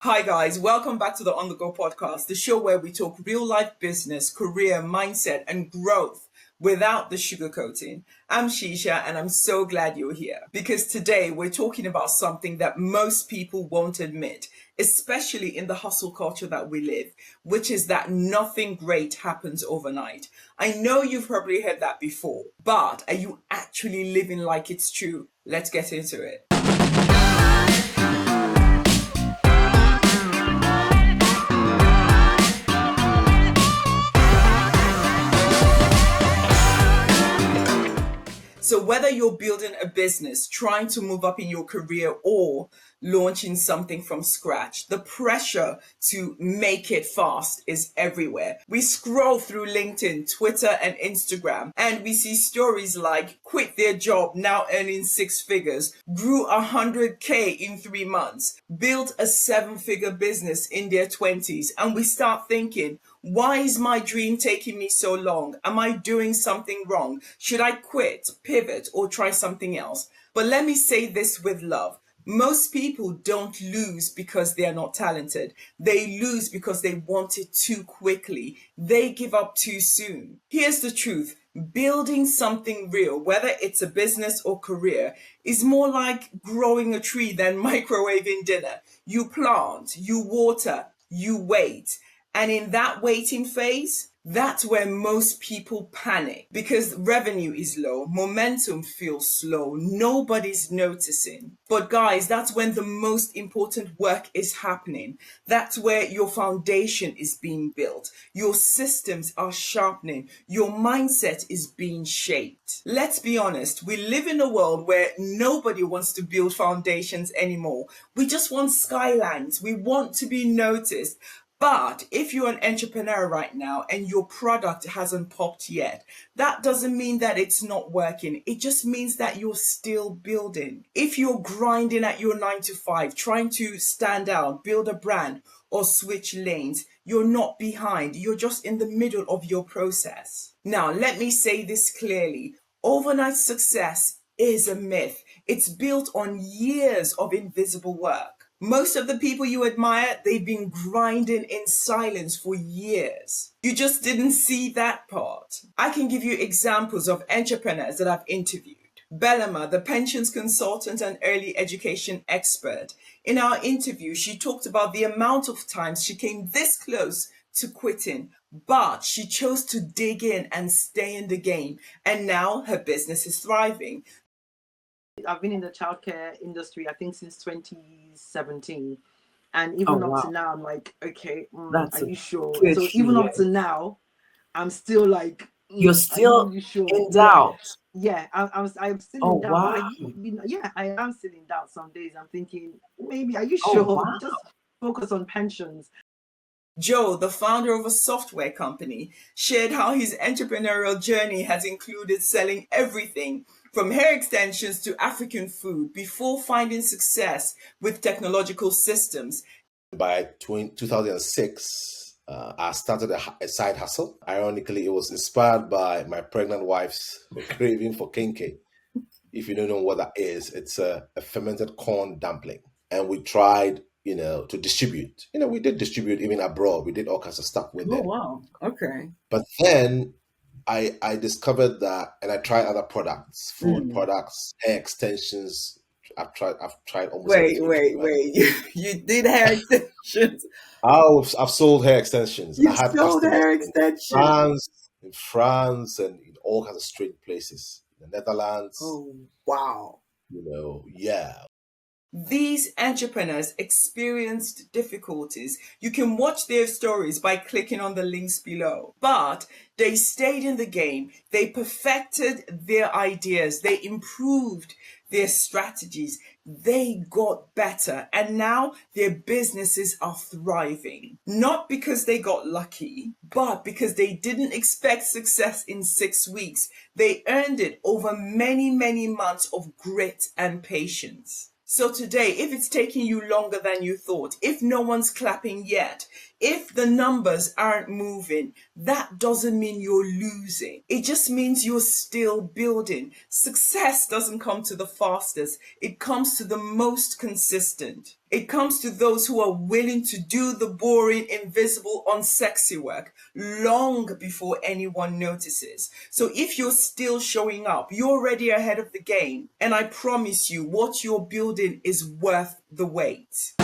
Hi, guys. Welcome back to the On The Go podcast, the show where we talk real life business, career, mindset, and growth without the sugarcoating. I'm Shisha, and I'm so glad you're here because today we're talking about something that most people won't admit, especially in the hustle culture that we live, which is that nothing great happens overnight. I know you've probably heard that before, but are you actually living like it's true? Let's get into it. So whether you're building a business, trying to move up in your career, or launching something from scratch, the pressure to make it fast is everywhere. We scroll through LinkedIn, Twitter, and Instagram, and we see stories like quit their job, now earning six figures, grew 100K in 3 months, built a seven-figure business in their 20s, and we start thinking, why is my dream taking me so long? Am I doing something wrong? Should I quit, pivot, or try something else? But let me say this with love. Most people don't lose because they are not talented. They lose because they want it too quickly. They give up too soon. Here's the truth. Building something real, whether it's a business or career, is more like growing a tree than microwaving dinner. You plant, you water, you wait. And in that waiting phase, that's where most people panic because revenue is low, momentum feels slow, nobody's noticing. But guys, that's when the most important work is happening. That's where your foundation is being built, your systems are sharpening, your mindset is being shaped. Let's be honest, we live in a world where nobody wants to build foundations anymore. We just want skylines, we want to be noticed. But if you're an entrepreneur right now and your product hasn't popped yet, that doesn't mean that it's not working. It just means that you're still building. If you're grinding at your 9 to 5, trying to stand out, build a brand, or switch lanes, you're not behind. You're just in the middle of your process. Now, let me say this clearly. Overnight success is a myth. It's built on years of invisible work. Most of the people you admire, they've been grinding in silence for years. You just didn't see that part. I can give you examples of entrepreneurs that I've interviewed. Bellama, the pensions consultant and early education expert. In our interview, she talked about the amount of times she came this close to quitting, but she chose to dig in and stay in the game. And now her business is thriving. I've been in the childcare industry, I think, since 2017. And even up to now, I'm like, okay, are you sure? So even up to now, I'm still like, you're still really sure? in doubt. Yeah, I'm still in doubt. Wow. I am still in doubt some days. I'm thinking, maybe, are you sure? Wow. Just focus on pensions. Joe, the founder of a software company, shared how his entrepreneurial journey has included selling everything from hair extensions to African food before finding success with technological systems. By 2006, I started a side hustle. Ironically, it was inspired by my pregnant wife's craving for kenke. If you don't know what that is, it's a fermented corn dumpling. And we tried, to distribute. We did distribute even abroad. We did all kinds of stuff with it. Oh, wow. Okay. But then I discovered that, and I tried other products, food products, hair extensions. I've tried almost. Wait. You did hair extensions? I've sold hair extensions. You sold hair extensions in France and in all kinds of strange places. The Netherlands. Oh, wow. Yeah. These entrepreneurs experienced difficulties. You can watch their stories by clicking on the links below. But they stayed in the game. They perfected their ideas. They improved their strategies. They got better. And now their businesses are thriving. Not because they got lucky, but because they didn't expect success in 6 weeks. They earned it over many, many months of grit and patience. So today, if it's taking you longer than you thought, if no one's clapping yet, if the numbers aren't moving, that doesn't mean you're losing. It just means you're still building. Success doesn't come to the fastest. It comes to the most consistent. It comes to those who are willing to do the boring, invisible, unsexy work long before anyone notices. So if you're still showing up, you're already ahead of the game. And I promise you, what you're building is worth the wait.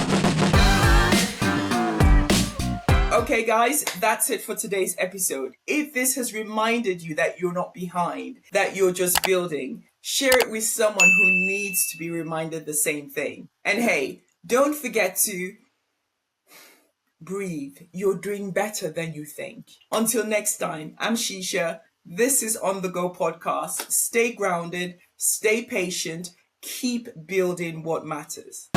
Okay, guys, that's it for today's episode. If this has reminded you that you're not behind, that you're just building, share it with someone who needs to be reminded the same thing. And hey, don't forget to breathe. You're doing better than you think. Until next time, I'm Shisha. This is On The Go Podcast. Stay grounded, stay patient, keep building what matters.